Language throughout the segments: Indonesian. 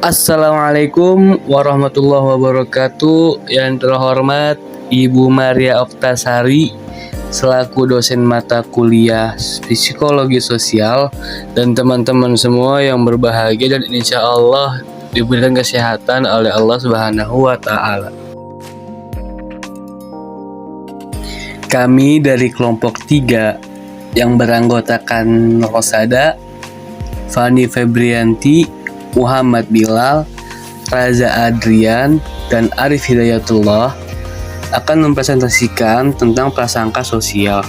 Assalamualaikum warahmatullahi wabarakatuh. Yang terhormat Ibu Maria Oktasari selaku dosen mata kuliah psikologi sosial dan teman-teman semua yang berbahagia dan insya Allah diberikan kesehatan oleh Allah Subhanahu wa Ta'ala. Kami dari kelompok 3 yang beranggotakan Rosada, Fani Febrianti, Muhammad Bilal, Raza Adrian, dan Arif Hidayatullah akan mempresentasikan tentang prasangka sosial.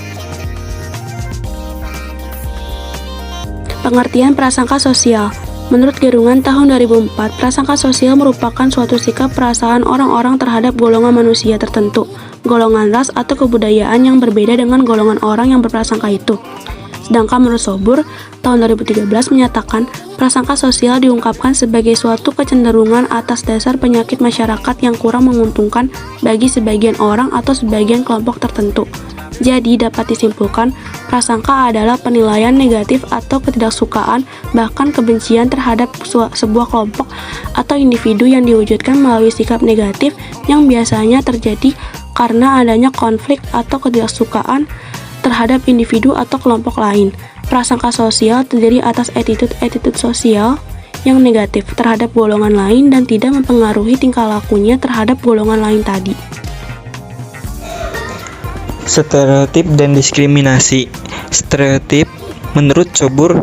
Pengertian prasangka sosial. Menurut Gerungan tahun 2004, prasangka sosial merupakan suatu sikap perasaan orang-orang terhadap golongan manusia tertentu, golongan ras atau kebudayaan yang berbeda dengan golongan orang yang berprasangka itu. Sedangkan menurut Sobur, tahun 2013 menyatakan prasangka sosial diungkapkan sebagai suatu kecenderungan atas dasar penyakit masyarakat yang kurang menguntungkan bagi sebagian orang atau sebagian kelompok tertentu. Jadi dapat disimpulkan, prasangka adalah penilaian negatif atau ketidaksukaan bahkan kebencian terhadap sebuah kelompok atau individu yang diwujudkan melalui sikap negatif yang biasanya terjadi karena adanya konflik atau ketidaksukaan terhadap individu atau kelompok lain. Prasangka sosial terdiri atas attitude sosial yang negatif terhadap golongan lain dan tidak mempengaruhi tingkah lakunya terhadap golongan lain tadi. Stereotip dan diskriminasi. Stereotip, menurut Sobur,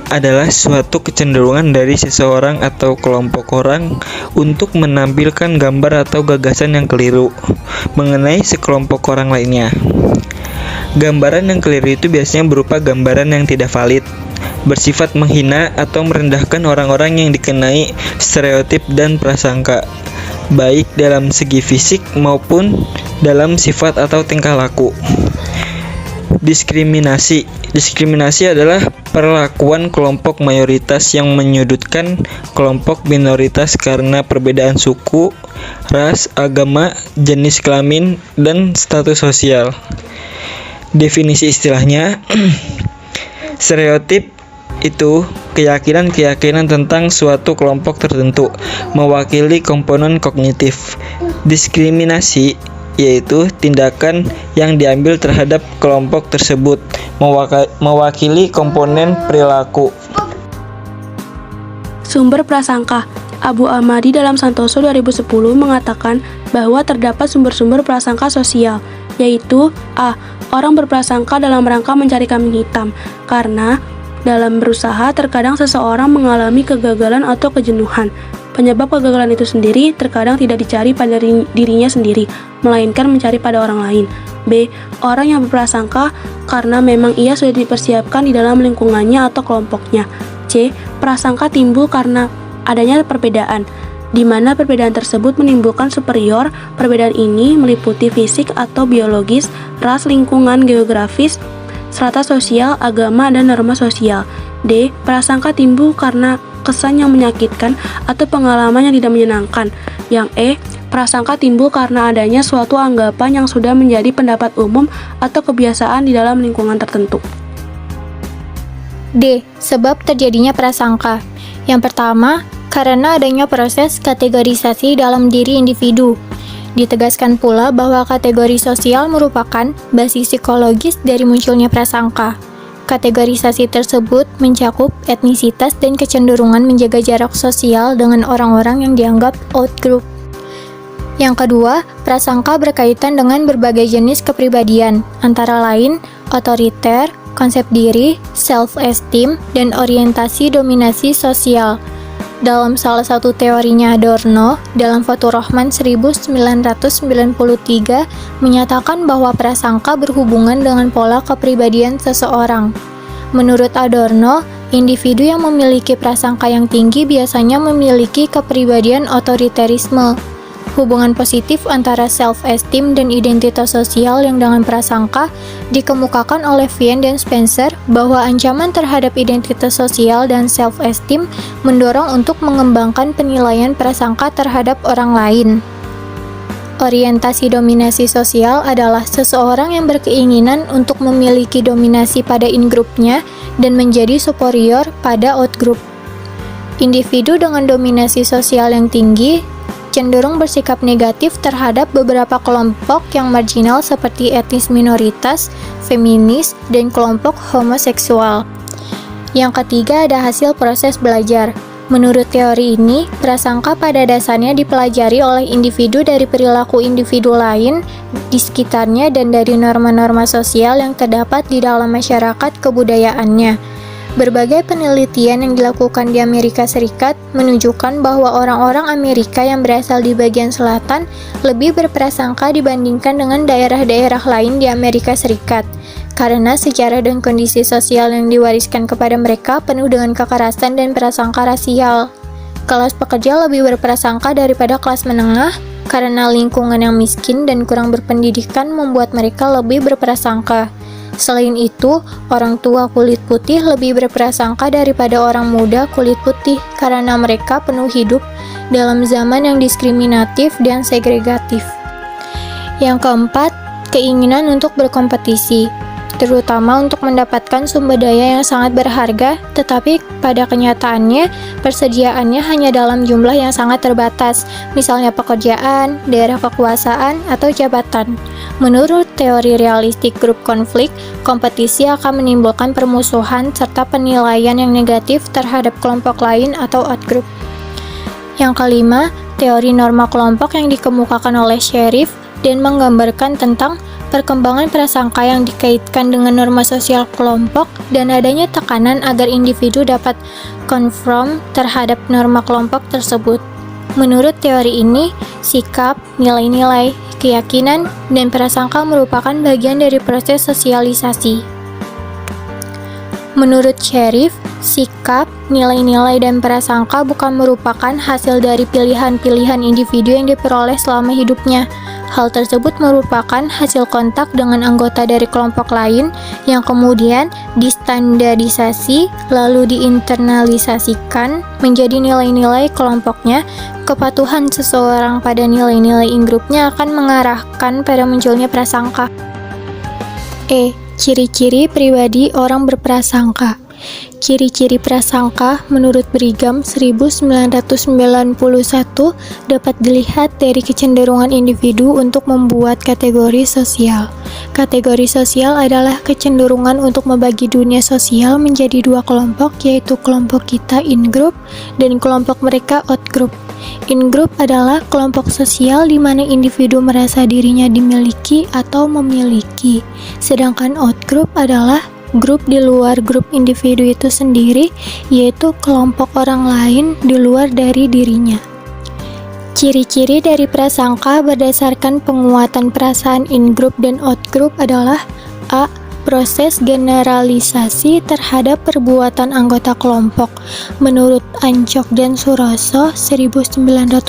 adalah suatu kecenderungan dari seseorang atau kelompok orang untuk menampilkan gambar atau gagasan yang keliru mengenai sekelompok orang lainnya. Gambaran yang keliru itu biasanya berupa gambaran yang tidak valid, bersifat menghina atau merendahkan orang-orang yang dikenai stereotip dan prasangka, baik dalam segi fisik maupun dalam sifat atau tingkah laku. Diskriminasi adalah perlakuan kelompok mayoritas yang menyudutkan kelompok minoritas karena perbedaan suku, ras, agama, jenis kelamin, dan status sosial. Definisi istilahnya, stereotip itu keyakinan tentang suatu kelompok tertentu, mewakili komponen kognitif. Diskriminasi yaitu tindakan yang diambil terhadap kelompok tersebut, mewakili komponen perilaku. Sumber prasangka. Abu Amadi dalam Santoso 2010 mengatakan bahwa terdapat sumber-sumber prasangka sosial, yaitu A. Orang berprasangka dalam rangka mencari kambing hitam, karena dalam berusaha terkadang seseorang mengalami kegagalan atau kejenuhan. Penyebab kegagalan itu sendiri terkadang tidak dicari pada dirinya sendiri, melainkan mencari pada orang lain. B. Orang yang berprasangka karena memang ia sudah dipersiapkan di dalam lingkungannya atau kelompoknya. C. Prasangka timbul karena adanya perbedaan, di mana perbedaan tersebut menimbulkan superior. Perbedaan ini meliputi fisik atau biologis, ras, lingkungan, geografis, strata sosial, agama, dan norma sosial. D. Prasangka timbul karena kesan yang menyakitkan atau pengalaman yang tidak menyenangkan. Yang E. Prasangka timbul karena adanya suatu anggapan yang sudah menjadi pendapat umum atau kebiasaan di dalam lingkungan tertentu. D. Sebab terjadinya prasangka. Yang pertama, karena adanya proses kategorisasi dalam diri individu. Ditegaskan pula bahwa kategori sosial merupakan basis psikologis dari munculnya prasangka. Kategorisasi tersebut mencakup etnisitas dan kecenderungan menjaga jarak sosial dengan orang-orang yang dianggap outgroup. Yang kedua, prasangka berkaitan dengan berbagai jenis kepribadian, antara lain otoriter, konsep diri, self-esteem, dan orientasi dominasi sosial. Dalam salah satu teorinya Adorno, dalam Fathur-Rahman 1993, menyatakan bahwa prasangka berhubungan dengan pola kepribadian seseorang. Menurut Adorno, individu yang memiliki prasangka yang tinggi biasanya memiliki kepribadian otoriterisme. Hubungan positif antara self-esteem dan identitas sosial yang dengan prasangka dikemukakan oleh Vian dan Spencer bahwa ancaman terhadap identitas sosial dan self-esteem mendorong untuk mengembangkan penilaian prasangka terhadap orang lain. Orientasi dominasi sosial adalah seseorang yang berkeinginan untuk memiliki dominasi pada in-groupnya dan menjadi superior pada out-group. Individu dengan dominasi sosial yang tinggi cenderung bersikap negatif terhadap beberapa kelompok yang marginal seperti etnis minoritas, feminis, dan kelompok homoseksual. Yang ketiga ada hasil proses belajar. Menurut teori ini, prasangka pada dasarnya dipelajari oleh individu dari perilaku individu lain di sekitarnya dan dari norma-norma sosial yang terdapat di dalam masyarakat kebudayaannya. Berbagai penelitian yang dilakukan di Amerika Serikat menunjukkan bahwa orang-orang Amerika yang berasal di bagian selatan lebih berprasangka dibandingkan dengan daerah-daerah lain di Amerika Serikat. Karena sejarah dan kondisi sosial yang diwariskan kepada mereka penuh dengan kekerasan dan prasangka rasial. Kelas pekerja lebih berprasangka daripada kelas menengah karena lingkungan yang miskin dan kurang berpendidikan membuat mereka lebih berprasangka. Selain itu, orang tua kulit putih lebih berprasangka daripada orang muda kulit putih karena mereka penuh hidup dalam zaman yang diskriminatif dan segregatif. Yang keempat, keinginan untuk berkompetisi, terutama untuk mendapatkan sumber daya yang sangat berharga, tetapi pada kenyataannya persediaannya hanya dalam jumlah yang sangat terbatas, misalnya pekerjaan, daerah kekuasaan, atau jabatan. Menurut teori realistik grup konflik, kompetisi akan menimbulkan permusuhan serta penilaian yang negatif terhadap kelompok lain atau outgroup. Yang kelima, teori norma kelompok yang dikemukakan oleh Sherif dan menggambarkan tentang perkembangan prasangka yang dikaitkan dengan norma sosial kelompok dan adanya tekanan agar individu dapat konform terhadap norma kelompok tersebut. Menurut teori ini, sikap, nilai-nilai, keyakinan, dan prasangka merupakan bagian dari proses sosialisasi. Menurut Sherif, sikap, nilai-nilai, dan prasangka bukan merupakan hasil dari pilihan-pilihan individu yang diperoleh selama hidupnya. Hal tersebut merupakan hasil kontak dengan anggota dari kelompok lain yang kemudian distandarisasi lalu diinternalisasikan menjadi nilai-nilai kelompoknya. Kepatuhan seseorang pada nilai-nilai in-grupnya akan mengarahkan pada munculnya prasangka. Ciri-ciri pribadi orang berprasangka. Ciri-ciri prasangka menurut Brigham 1991 dapat dilihat dari kecenderungan individu untuk membuat kategori sosial. Kategori sosial adalah kecenderungan untuk membagi dunia sosial menjadi dua kelompok, yaitu kelompok kita in-group dan kelompok mereka out-group. In-group adalah kelompok sosial di mana individu merasa dirinya dimiliki atau memiliki, sedangkan out-group adalah grup di luar grup individu itu sendiri, yaitu kelompok orang lain di luar dari dirinya. Ciri-ciri dari prasangka berdasarkan penguatan perasaan in-group dan out-group adalah A. Proses generalisasi terhadap perbuatan anggota kelompok. Menurut Ancok dan Suroso 1995,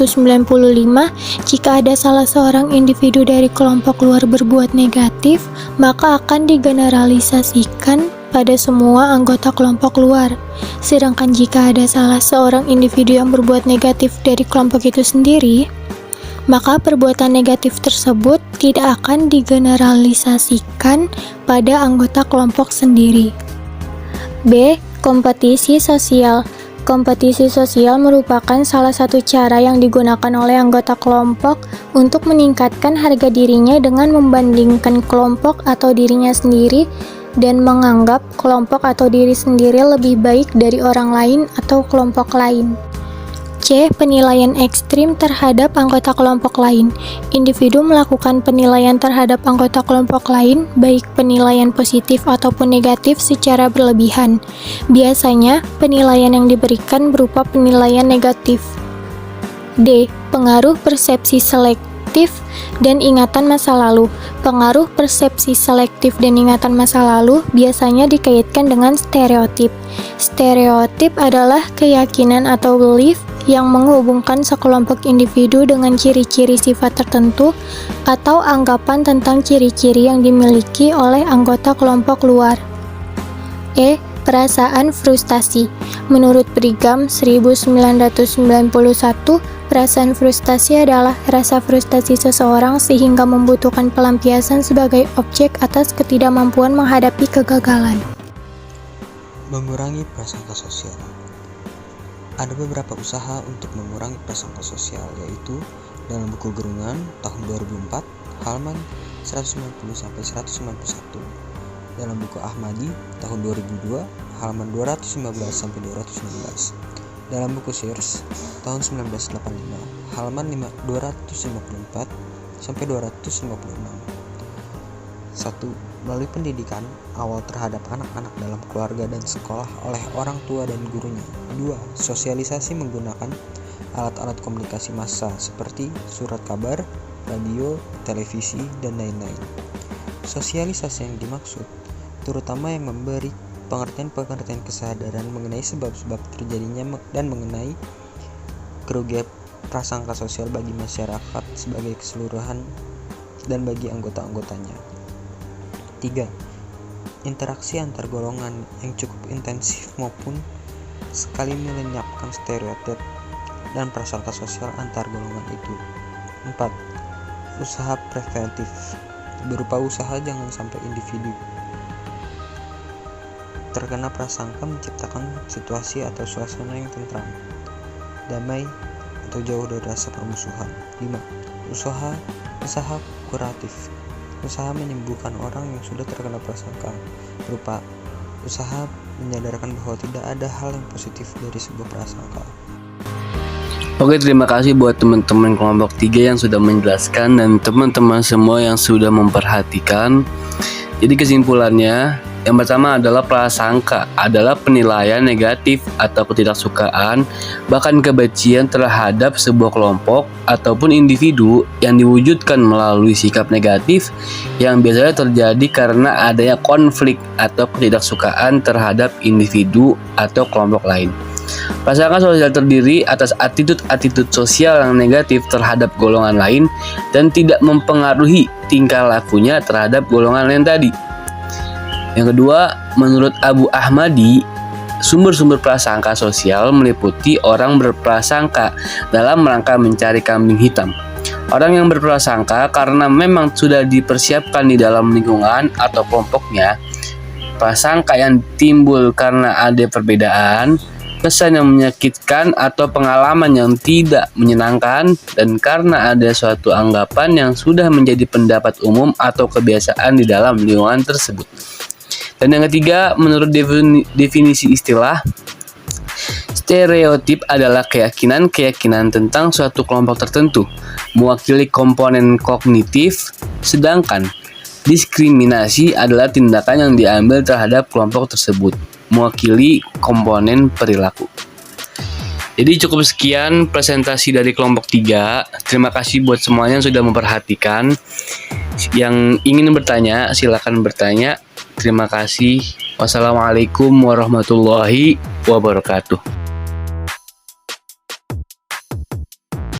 jika ada salah seorang individu dari kelompok luar berbuat negatif, maka akan digeneralisasikan pada semua anggota kelompok luar. Sedangkan jika ada salah seorang individu yang berbuat negatif dari kelompok itu sendiri, maka perbuatan negatif tersebut tidak akan digeneralisasikan pada anggota kelompok sendiri. B. Kompetisi sosial. Kompetisi sosial merupakan salah satu cara yang digunakan oleh anggota kelompok untuk meningkatkan harga dirinya dengan membandingkan kelompok atau dirinya sendiri dan menganggap kelompok atau diri sendiri lebih baik dari orang lain atau kelompok lain. C. Penilaian ekstrim terhadap anggota kelompok lain. Individu melakukan penilaian terhadap anggota kelompok lain, baik penilaian positif ataupun negatif secara berlebihan. Biasanya, penilaian yang diberikan berupa penilaian negatif. D. Pengaruh persepsi selektif dan ingatan masa lalu. Pengaruh persepsi selektif dan ingatan masa lalu biasanya dikaitkan dengan stereotip. Stereotip adalah keyakinan atau belief yang menghubungkan sekelompok individu dengan ciri-ciri sifat tertentu atau anggapan tentang ciri-ciri yang dimiliki oleh anggota kelompok luar. E. Perasaan frustasi. Menurut Brigham 1991, perasaan frustasi adalah rasa frustasi seseorang sehingga membutuhkan pelampiasan sebagai objek atas ketidakmampuan menghadapi kegagalan. Mengurangi prasangka sosial. Ada beberapa usaha untuk mengurangi prasangka sosial, yaitu dalam buku Gerungan tahun 2004 halaman 190-191, dalam buku Ahmadi tahun 2002 halaman 215-216, dalam buku Sears tahun 1985 halaman 254-256. 1. Melalui pendidikan awal terhadap anak-anak dalam keluarga dan sekolah oleh orang tua dan gurunya. 2. Sosialisasi menggunakan alat-alat komunikasi massa seperti surat kabar, radio, televisi, dan lain-lain. Sosialisasi yang dimaksud terutama yang memberi pengertian-pengertian kesadaran mengenai sebab-sebab terjadinya dan mengenai kerugian prasangka sosial bagi masyarakat sebagai keseluruhan dan bagi anggota-anggotanya. 3. Interaksi antar golongan yang cukup intensif maupun sekali melenyapkan stereotip dan prasangka sosial antar golongan itu. 4. Usaha preventif berupa usaha jangan sampai individu terkena prasangka menciptakan situasi atau suasana yang tentram, damai, atau jauh dari rasa permusuhan. 5. Usaha kuratif, usaha menyembuhkan orang yang sudah terkena prasangka, berupa usaha menyadarkan bahwa tidak ada hal yang positif dari sebuah prasangka. Oke, terima kasih buat teman-teman kelompok 3 yang sudah menjelaskan dan teman-teman semua yang sudah memperhatikan. Jadi kesimpulannya, yang pertama adalah prasangka adalah penilaian negatif atau ketidaksukaan bahkan kebencian terhadap sebuah kelompok ataupun individu yang diwujudkan melalui sikap negatif yang biasanya terjadi karena adanya konflik atau ketidaksukaan terhadap individu atau kelompok lain. Prasangka sosial terdiri atas attitude sosial yang negatif terhadap golongan lain dan tidak mempengaruhi tingkah lakunya terhadap golongan lain tadi. Yang kedua, menurut Abu Ahmadi, sumber-sumber prasangka sosial meliputi orang berprasangka dalam rangka mencari kambing hitam. Orang yang berprasangka karena memang sudah dipersiapkan di dalam lingkungan atau kelompoknya, prasangka yang timbul karena ada perbedaan, kesan yang menyakitkan atau pengalaman yang tidak menyenangkan, dan karena ada suatu anggapan yang sudah menjadi pendapat umum atau kebiasaan di dalam lingkungan tersebut. Dan yang ketiga, menurut definisi istilah, stereotip adalah keyakinan tentang suatu kelompok tertentu, mewakili komponen kognitif, sedangkan diskriminasi adalah tindakan yang diambil terhadap kelompok tersebut, mewakili komponen perilaku. Jadi cukup sekian presentasi dari kelompok 3. Terima kasih buat semuanya yang sudah memperhatikan. Yang ingin bertanya, silakan bertanya. Terima kasih. Wassalamualaikum warahmatullahi wabarakatuh.